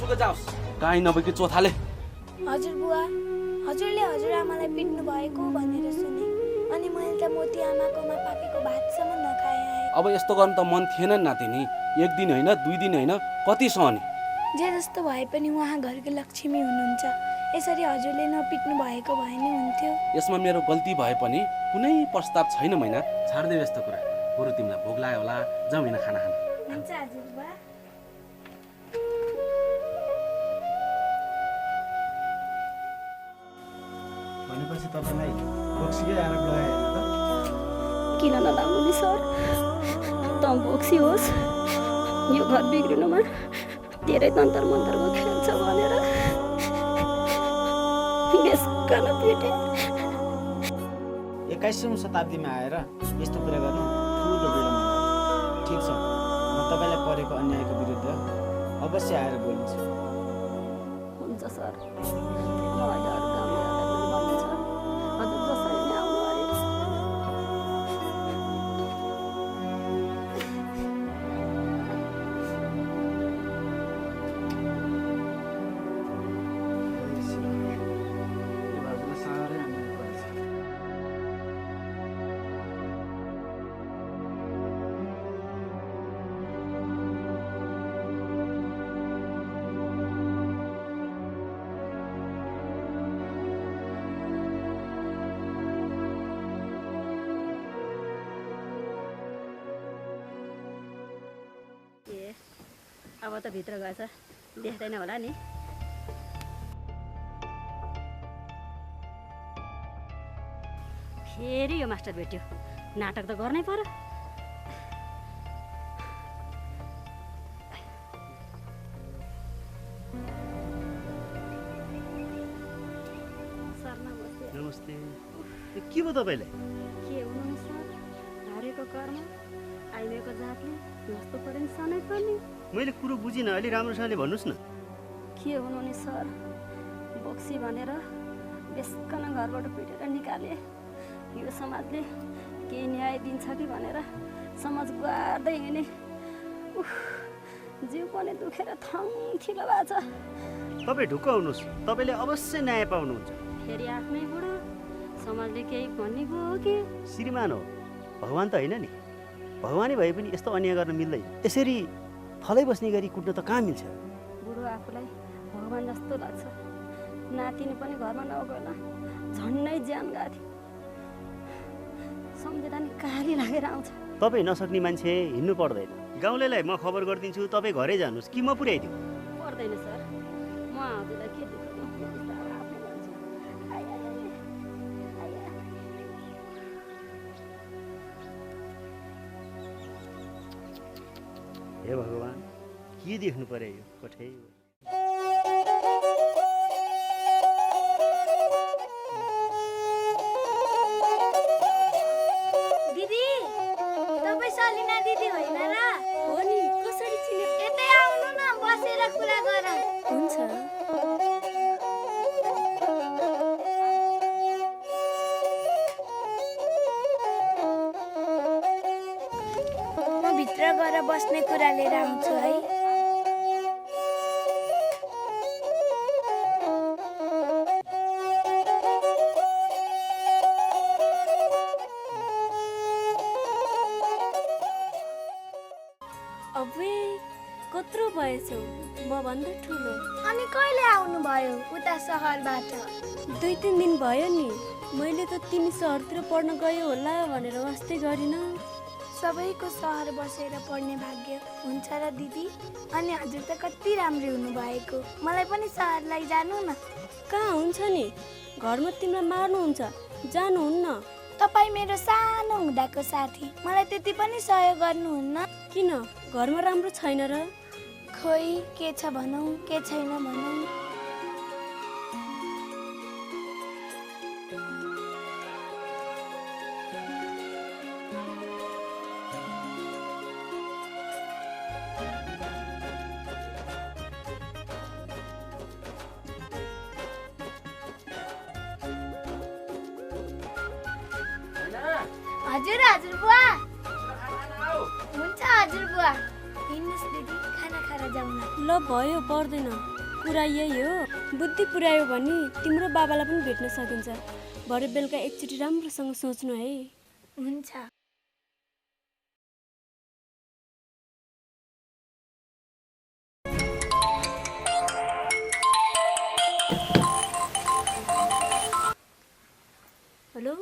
सुरुको जाओस् काहीँ नभएकी चोथाले। हजुर बुवा, हजुरले हजुरआमालाई पिट्नु भएको भनेर सुने, अनि मैले त मोती आमाकोमा पाकेको भातसम्म नखाए आएँ। अब यस्तो गर्नु त मन थिएन नि नातिनी। एक दिन होइन, 2 दिन होइन, कति सहने। जे जस्तो भए पनि उहाँ घरको लक्ष्मी हुनुहुन्छ। यसरी हजुरले नपिट्नु भएको भए नि हुन्थ्यो। यसमा मेरो गल्ती भए पनि कुनै प्रस्ताव छैन मैना। छाड्देऊ यस्तो कुरा। बरु तिमीलाई भोक लाग्यो होला, जाऊ हैन खाना खान। हुन्छ हजुर बुवा। भनेपछि तपाईलाई बोक्सीकै आरोप लगाए हैन त? किन नलाउनु नि सर? तँ बोक्सी होस्, यो घर बिग्रिनुमा धेरै तन्तर मन्तरको खेल छ भनेर बेसकन पिटे। 21औं शताब्दीमा आएर यस्तो कुरा गर्नु ठुलो विडम्बना हो। ठिक छ, म तपाईलाई परेको अन्यायको विरुद्ध अवश्य आएर बोल्छु। हुन्छ सर, म अहिले अरू काम गर्नु छ। हजुर जसरी नै आउनु अरे। यो बाजुले साह्रै अन्याय गरेछ। ए अब त भित्र गएछ, देख्दैन होला नि। फेरि यो मास्टर भेट्यो, नाटक त गर्नै पर्यो। सर नमस्ते। नमस्ते। के भयो तपाईँलाई? के हुनु नि सर, हारेको कर्म आइमेको जातले नस्तो पऱ्यो नि सनै पर्ने। मैले कुरो बुझिनँ, अलि राम्रोसँगले भन्नुहोस् न। के हुनु नि सर, बोक्सी भनेर बेसकन घरबाट पिटेर निकाले। यो समाजले केही न्याय दिन्छ कि भनेर समाज गुहार्दै हिँडे। जिउ पनि दुखेर थङथिलो भएको छ। तपाईँ ढुक्क हुनुहोस्, तपाईँले अवश्य न्याय पाउनुहुन्छ। फेरि आफ्नै बुढो समाजले केही भनेको हो कि? श्रीमान हो, भगवान् त होइन नि। भगवानै भए पनि यस्तो अन्याय गर्न मिल्दैन। यसरी फलै बस्ने गरी कुट्न त कहाँ मिल्छ? बुढो आफूलाई भगवान् जस्तो लाग्छ। नातिनी पनि घरमा नगएला झन्डै ज्यान गएको थियो। सम्झिँदा नि काली लागेर आउँछ। तपाईँ नसक्ने मान्छे हिँड्नु पर्दैन। गाउँलेलाई म खबर गरिदिन्छु, तपाईँ घरै जानुहोस् कि म पुर्याइदिउँ? पर्दैन सर, म हजुरलाई के दुःख दिउँ, आफै जान्छु। आइया, आइया। हे भगवान्, के देख्नु पर्यो यो कठै। दिदी, तपाईँ सलिना दिदी होइन र? हो नि, कसरी चिने? यतै आउनु न, बसेर कुरा गरौँ। हुन्छ। म भित्र गएर बस्ने कुरा लिएर आउँछु है। अबे कत्रो भएछौ, म भन्दा ठुलो। अनि कहिले आउनु भयो उता सहरबाट? 2-3 दिन भयो नि। मैले त तिमी सहरतिर पढ्न गयो होला भनेर वास्तै गरिन। सबैको सहर बसेर पढ्ने भाग्य हुन्छ र दिदी। अनि हजुर त कति राम्रो हुनुभएको। मलाई पनि सहर लैजानु न। कहाँ हुन्छ नि, घरमा तिमीलाई मार्नुहुन्छ, जानुहुन्न। तपाईँ मेरो सानो हुँदाको साथी, मलाई त्यति पनि सहयोग गर्नुहुन्न? किन, घरमा राम्रो छैन र? खोइ के छ भनौँ, के छैन भनौँ। हजुर हजुर बुवा। हुन्छ हजुर बुवा। हिँड्नुहोस् दिदी, खाना खाएर जाउँ न। ल भयो, पर्दैन। कुरा यही हो, बुद्धि पुर्यायो भने तिम्रो बाबालाई पनि भेट्न सकिन्छ। भरे बेलुका एकचोटि राम्रोसँग सोच्नु है। हुन्छ। हेलो,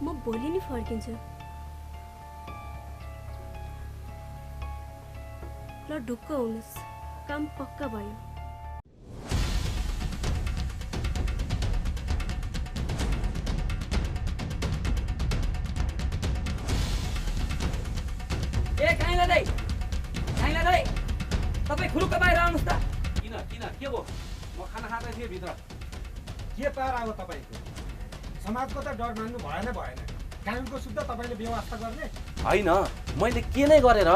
म भोलि नै फर्किन्छु। ल ढुक्क हुनुहोस्, काम पक्का भयो। ए काइला दाइ तपाईँ खुरुक्क बाहिर आउनुहोस् त। किन किन के भयो? म खाना खाँदै थिएँ भित्र। के पार आयो तपाईँको? समाजको त डर मान्नु भएन कानुनको शुद्ध तपाईँले व्यवस्था गर्ने? होइन, मैले के नै गरेर?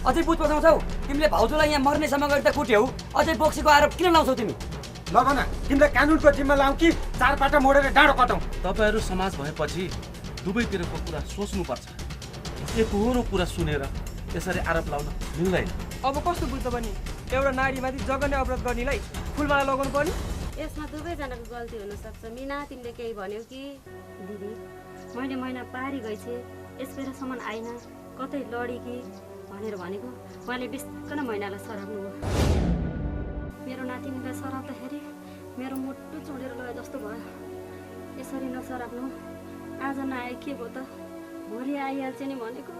अझै बुझ बसाउँछौ? तिमीले भाउजूलाई यहाँ मर्नेसम्म गरी त कुट्यौ, अझै बोक्सीको आरोप किन लाउँछौ तिमी? ल भन, तिमीलाई कानुनको जिम्मा लाउँ कि चार पाटा मोडेर डाँडो कटाउँ? तपाईँहरू समाज भएपछि दुवैतिरको कुरा सोच्नुपर्छ। एकहोरो कुरा सुनेर यसरी आरोप लाउन मिल्दैन। अब कस्तो बुझ्छ पनि एउटा नारीमाथि जगन्ने अपराध गर्नेलाई फुलमाला लगाउनु पर्ने? यसमा दुवैजनाको गल्ती हुनसक्छ। मिना, तिमीले केही भन्यौ कि? दिदी, मैले महिना पारी गएछु, यस बेलासम्म आइन, कतै लडी कि भनेर भनेको। उहाँले बिस्कन महिनालाई सराप्नु हो। मेरो नातिनीलाई सराप्दाखेरि मेरो मुटु चुडेर गयो जस्तो भयो। यसरी नसराप्नु। आज नआए के भयो त? भोलि आइहाल्छ नि भनेको।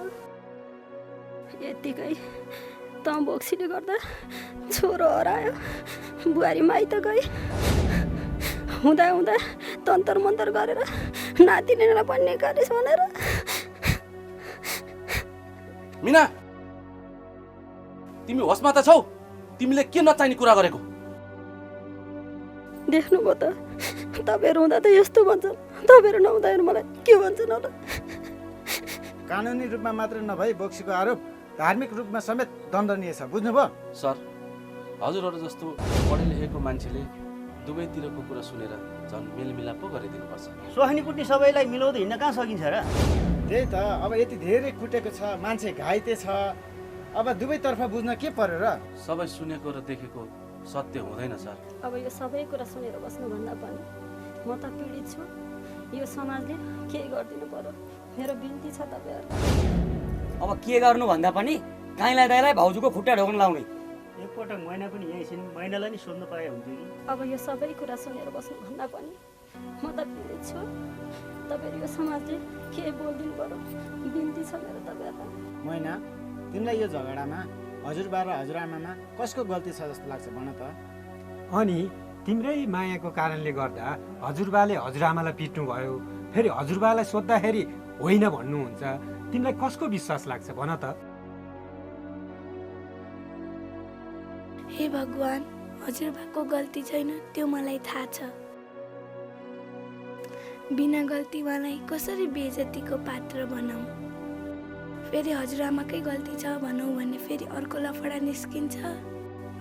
यत्तिकै त बोक्सीले गर्दा छोरो हरायो, बुहारी माइत गई, हुँदा हुँदा तन्तर मन्तर गरेर नातिनीलाई पनि निकालिस् भनेर। मिना, तिमी होसमा त छौ? तिमीले के नचाहिने कुरा गरेको? देख्नुभयो त, तपाईँहरू हुँदा त यस्तो भन्छन्, तपाईँहरू नहुँदाखेरि मलाई के भन्छन् होला? कानुनी रूपमा मात्र नभई बोक्सीको आरोप धार्मिक रूपमा समेत दण्डनीय छ, बुझ्नुभयो? सर, हजुरहरू जस्तो पढे लेखेको मान्छेले दुवैतिरको कुरा सुनेर झन् मेलमिलाप पो गरिदिनुपर्छ। सोहानी कुट्ने सबैलाई मिलाउँदै हिँड्न कहाँ सकिन्छ र? त्यही त, अब यति धेरै कुटेको छ, मान्छे घाइते छ, अब दुवैतर्फ बुझ्न के पर्यो र? सबै सुनेको र देखेको सत्य हुँदैन सर। अब यो सबै कुरा सुनेर बस्नुभन्दा पनि म त पीडित छु। यो समाजले केही गरिदिनु पर्यो, मेरो बिन्ती छ तपाईँहरू। अब के गर्नु भन्दा पनि काइला दाइलाई भाउजूको खुट्टा ढोक्न लाउने। एकपटक मैना पनि यहीँ छिन्, मैनालाई नि सोध्नु पाए हुन्थ्यो कि? अब यो सबै कुरा सुनेर बस्नुभन्दा पनि म त पीडित छु। तपाईँहरू यो समाजले के बोलिदिनु पर्यो, बिन्ती छ मेरो तपाईँहरूलाई। मैना, तिमीलाई यो झगडामा हजुरबा र हजुरआमामा कसको गल्ती छ जस्तो लाग्छ भन त? अनि तिम्रै मायाको कारणले गर्दा हजुरबाले हजुरआमालाई पिट्नु भयो, फेरि हजुरबालाई सोद्धाखेरि होइन भन्नुहुन्छ, तिमीलाई कसको विश्वास लाग्छ भन त? हे भगवान, हजुरबाको गल्ती छैन त्यो मलाई थाहा छ। बिना गल्तीवालाई कसरी बेइज्जतीको पात्र बनाऊ? फेरि हजुरआमाकै गल्ती छ भनौँ भने फेरि अर्को लफडा निस्किन्छ।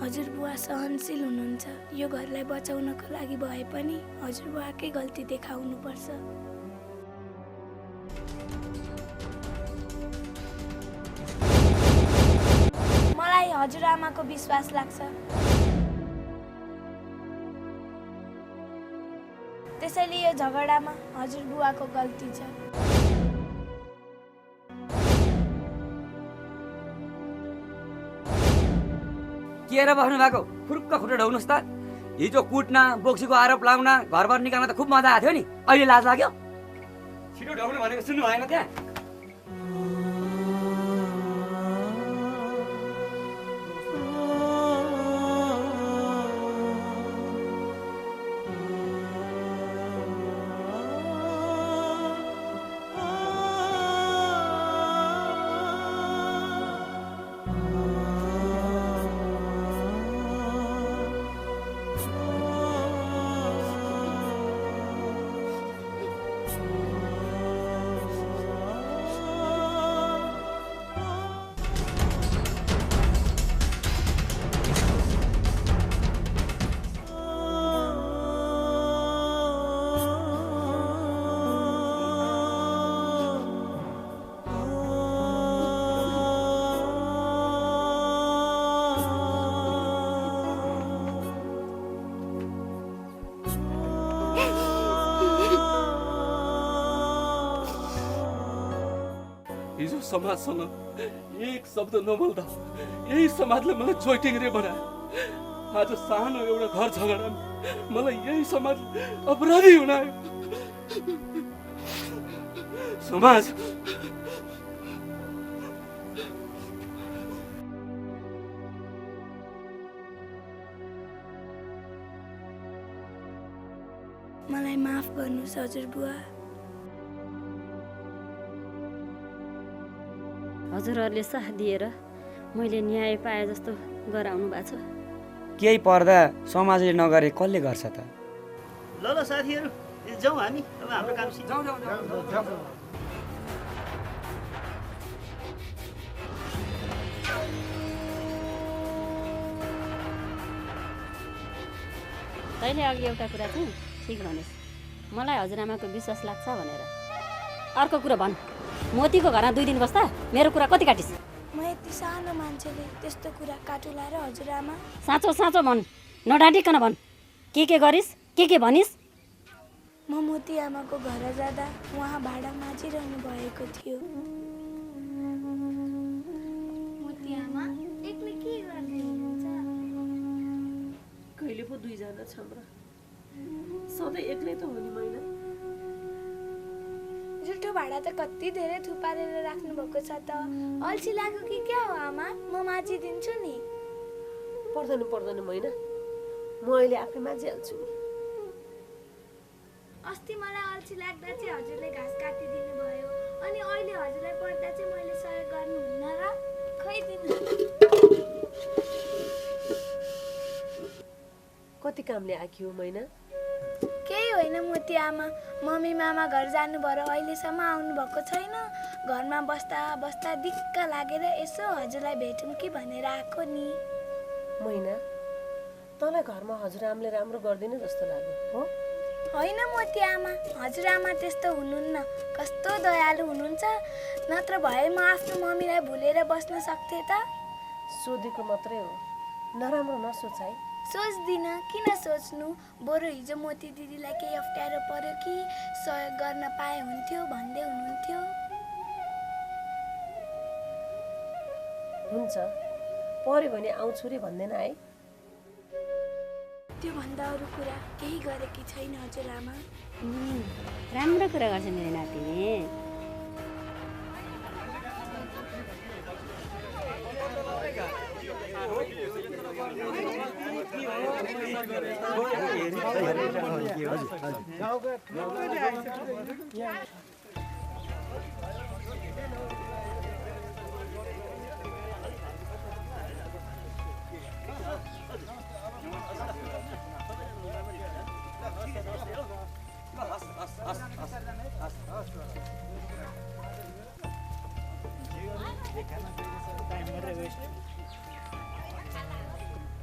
हजुरबुवा सहनशील हुनुहुन्छ, यो घरलाई बचाउनको लागि भए पनि हजुरबुवाकै गल्ती देखाउनुपर्छ। मलाई हजुरआमाको विश्वास लाग्छ, त्यसैले यो झगडामा हजुरबुवाको गल्ती छ। के र बस्नु भएको? फुरुक्क खुट्टा ढोक्नुहोस् त। हिजो कुट्न, बोक्सीको आरोप लाउन, घरबाट निकाल्न त खुब मजा आएको थियो नि, अहिले लाज लाग्यो? छिटो ढोक्नु भनेको सुन्नु भएन त्यहाँ? हिजो समाजसँग एक शब्द नबोल्दा यही समाजले मलाई चोइटिङ्रे बनायो। आज सानो एउटा घर झगडामा मलाई यही समाज अपराधी हुनायो। समाज मलाई माफ गर्नुहोस् हजुरबुवा। हजुरहरूले साथ दिएर मैले न्याय पाए जस्तो गराउनु भएको छ। केही पर्दा समाजले नगरे कसले गर्छ त? ल ल साथीहरू जाउँ हामी अब हाम्रो काम सिद्ध। तैँले अघि एउटा कुरा चाहिँ ठिक भनेस्, मलाई हजुरआमाको विश्वास लाग्छ भनेर। अर्को कुरा भन्, मोतीको घरमा 2 दिन बस्दा मेरो कुरा कति काटिस्? म यति सानो मान्छेले त्यस्तो कुरा काटुला र हजुरआमा? साँचो साँचो भन्, नडाँटिकन भन्। के गरिस्, के भनिस्? म मोती आमाको घर जाँदा उहाँ भाडा माझिरहनु भएको थियो। मोती आमा एक्लै के गर्दै हुनुहुन्छ? कहिले पो 2 जना छौँ र सधैँ एक्लै त हो नि मैना। जुठो भाडा त कति धेरै थुपारेर राख्नु भएको छ त। अल्छी लाग्यो कि क्या हो आमा? म माझिदिन्छु नि। पर्दैन मैना, म अहिले आफै माझिहाल्छु नि। अस्ति मलाई अल्छी लाग्दा चाहिँ हजुरले घाँस काटिदिनु भयो, अनि अहिले हजुरलाई पर्दा चाहिँ मैले सहयोग गर्नुहुन्न र? खैदिनु। कति कामले आखी हो मैना? केही होइन मोती आमा, मम्मी मामा घर जानुभयो, अहिलेसम्म आउनु भएको छैन। घरमा बस्दा बस्दा दिक्क लागेर यसो हजुरलाई भेटौँ कि भनेर आएको नि। मैना, तँलाई घरमा हजुरआमाले राम्रो गर्दैन जस्तो लाग्यो हो? होइन मोती आमा, हजुरआमा त्यस्तो हुनुहुन्न। कस्तो दयालु हुनुहुन्छ। नत्र भए म आफ्नो मम्मीलाई भुलेर बस्न सक्थेँ त। सोधेको मात्रै हो, नराम्रो नसोच है। सोच्दिनँ, किन सोच्नु? बरु हिजो मोती दिदीलाई केही अप्ठ्यारो पर्यो कि सहयोग गर्न पाए हुन्थ्यो भन्दै हुनुहुन्थ्यो। हुन्छ, पर्यो भने आउँछु रे भन्दैन है? त्योभन्दा अरू कुरा केही गरेकी छैन हजुरआमा। राम्रो कुरा गर्छ मेरो नातिले।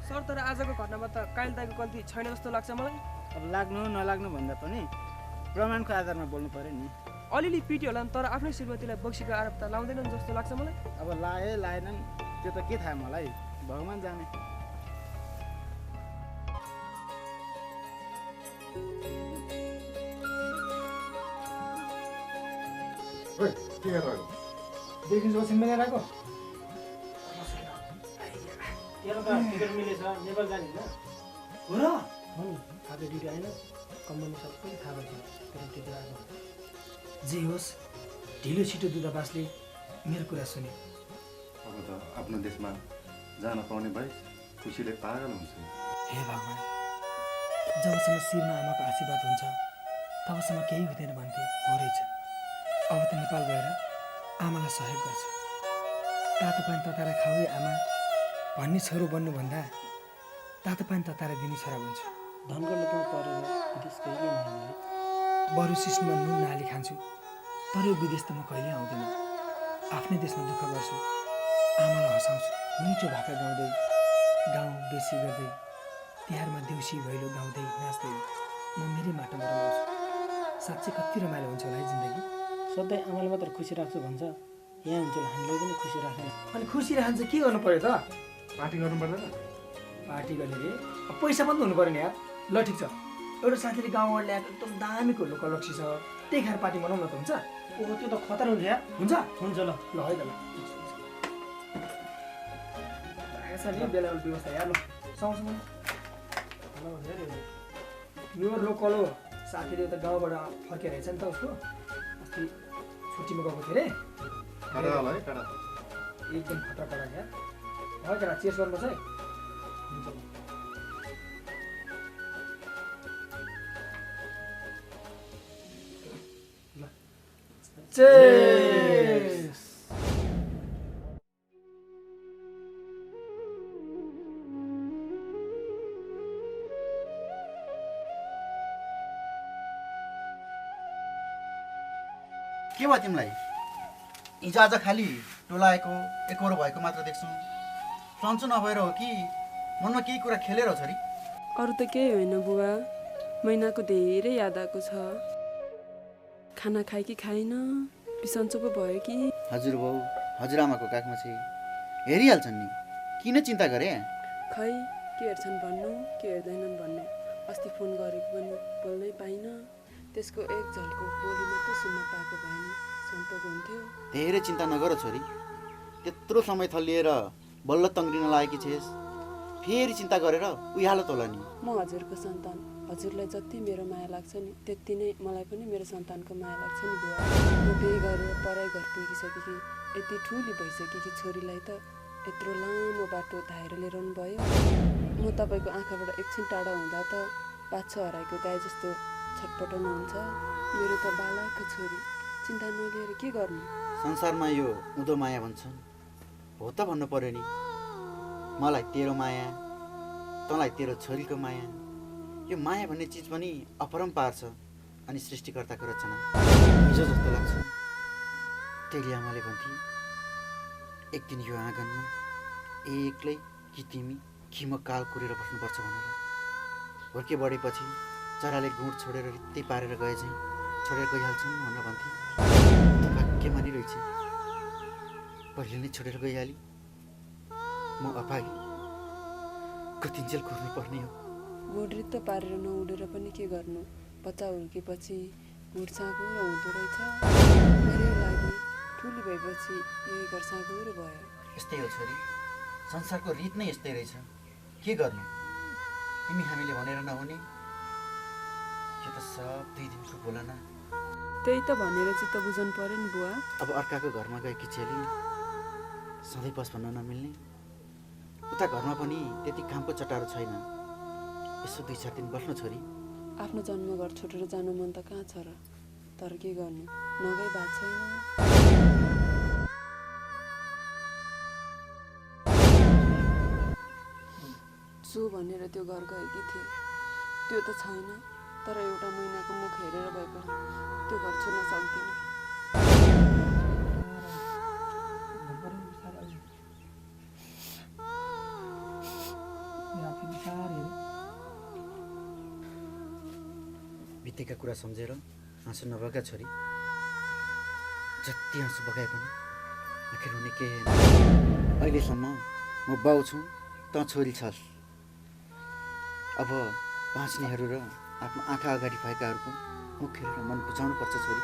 सर, तर आजको घटनामा त काइल दाइको गल्ती छैन जस्तो लाग्छ मलाई। अब लाग्नु नलाग्नु भन्दा पनि प्रमाणको आधारमा बोल्नु पर्यो नि। अलिअलि पिटी होला तर आफ्नै श्रीमतीलाई बक्सीको आरोप त लाउँदैनन् जस्तो लाग्छ मलाई। अब लाएनन् त्यो त के थाहा मलाई, भगवान् जाने। के गरेर देखिन्छ मिलेर आएको टिकट मिलेछ, नेपाल जाने हो र? आज ड्युटी आएन, कम्पनी सबै थाहा भएको छ टिकट आएको। जे होस्, ढिलो छिटो दूतावासले मेरो कुरा सुन्यो। अब त आफ्नो देशमा जान पाउने भए खुसीले पागल हुन्छ। हे भगवान्, जबसम्म शिरमा आमाको आशीर्वाद हुन्छ तबसम्म केही हुँदैन भन्थे हो रहेछ। अब त नेपाल गएर आमालाई सहयोग गर्छु। तातो पानी तताएर खाऊ है आमा भन्ने छोरो बन्नुभन्दा तातो पानी तताएर दिने छोरा बन्छु। धनगढ परेर विदेश कहिले नआउने। बरु सिस्नुमा नुन नहाली खान्छु, तर यो विदेश त म कहिले आउँदिनँ। आफ्नै देशमा दुःख गर्छु, आमालाई हँसाउँछु। मिठो भाका गाउँदै, गाउँ बेसी गर्दै, तिहारमा देउसी भैलो गाउँदै नाच्दै म मेरै माटोमा रमाउँछु। साँच्चै कति रमाइलो हुन्छ होला है जिन्दगी। सधैँ आमाले मात्र खुसी राख्छु भन्छ, यहाँ हुन्छ हामीले पनि खुसी राख्ने। अनि खुसी राख्नु चाहिँ के गर्नु पर्यो त? पार्टी गर्नु पर्दैन? पार्टी गर्ने रे पैसा पनि हुनु पर्यो नि यार। ल ठिक छ, एउटा साथीले गाउँबाट ल्याएको एकदम दामी खुल्लो कलक्सी छ, त्यही खाएर पार्टी मनाउँ न त, हुन्छ? ओहो त्यो त खतरा हुन्छ यार। हुन्छ हुन्छ ल। ल है त ल साथी बेला व्यवस्था यार। ल सँगसँगै यो लोकल हो, साथीले त गाउँबाट फर्केर रहेछ नि त, उसको अस्ति छुट्टीमा गएको थियो अरे। कडा होला है कडा। एकदम खतरा कडा यार। है केटा चेस गर्नुपर्छ है। चेस। के भयो तिमीलाई? हिजो आज खालि टोलाएको एकहोरो भएको मात्र देख्छौ। सन्चो नभएर हो कि मनमा केही कुरा खेलेर हो छोरी? अरू त केही होइन बुवा, महिनाको धेरै याद आएको छ। खाना खाए कि खाइन, बिसन्चो पो भयो कि। हजुरबाउ हजुरआमाको काखमा चाहिँ हेरिहाल्छन् नि, किन चिन्ता गरे? खै के हेर्छन् भन्नु, के हेर्दैनन् भन्नु। अस्ति फोन गरेको पनि बोल्नै पाइनँ। त्यसको एक झल्को बोली मात्र सुन्न पाएको भए नि सन्तोक हुन्थ्यो। धेरै चिन्ता नगर छोरी, त्यत्रो समय थलिएर बल्ल तङ्ग्रिन लागेकी छेस, फेरि चिन्ता गरेर उहिहाल तोला नि। म हजुरको सन्तान, हजुरलाई जति मेरो माया लाग्छ नि त्यति नै मलाई पनि मेरो सन्तानको माया लाग्छ नि बुवा। म बिहे गरेर पराई घर पुगिसकेकी, यति ठुली भइसकेकी छोरीलाई त यत्रो लामो बाटो धाएर लिएर भयो। म तपाईँको आँखाबाट एकछिन टाढा हुँदा त बाछो हराएको गाई जस्तो छटपटाउनु हुन्छ। मेरो त बालकको छोरी, चिन्ता नलिएर के गर्नु? संसारमा यो उँधो माया भन्छन्, हो त भन्नु पर्यो नि। मलाई तेरो माया, तँलाई तेरो छोरीको माया। यो माया भन्ने चिज पनि अपरम्पार छ अनि सृष्टिकर्ताको रचना। हिजो जस्तो लाग्छ तेली आमाले भन्थे, एक दिन यो आँगनमा एक्लै कि तिमी कि म काल कुरेर बस्नुपर्छ भनेर। हुर्के बढेपछि चराले गुँड छोडेर रित्तै पारेर गए चाहिँ छोडेर गइहाल्छन् भनेर भन्थे। भाग्य मानिरहेछ, पहिले नै छोडेर गइहाली। म अभागी, कतिन्जेल कुर्नुपर्ने हो। गुड रित्तो पारेर नउडेर पनि के गर्नु? बच्चा हुर्केपछि गुड साँगुरो हुँदो रहेछ। मेरै लागि ठुली भएपछि यही घर साँगुरो भयो। यस्तै हो छोरी, संसारको रीत नै यस्तै रहेछ। के गर्नु? तिमी हामीले भनेर नहुने, यो त सब 2 दिनको बोलना। त्यही त भनेर चित्त बुझाउनु पर्यो नि बुवा। अब अर्काको घरमा गएकी चेली सधैँ बस भन्न नमिल्ने। उता घरमा पनि त्यति कामको चटारो छैन, यसो 2-4 दिन बस्नु छोरी। आफ्नो जन्मघर छोडेर जानु मन त कहाँ छ र, तर के गर्नु, नगई बात छैन। जो भनेर त्यो घर गएकी थिए त्यो त छैन, तर एउटा महिनाको मुख हेरेर भए पनि त्यो घर छोड्न सक्दिनँ। बितेका कुरा सम्झेर हाँसु नभएका छोरी, जति हाँसु बगाए पनि आखिर हुने के होइन। अहिलेसम्म म बाउ छु, तँ छोरी छस्। अब बाँच्नेहरू र आफ्नो आँखा अगाडि भएकाहरूको मुख हेरेर मन बुझाउनु पर्छ छोरी।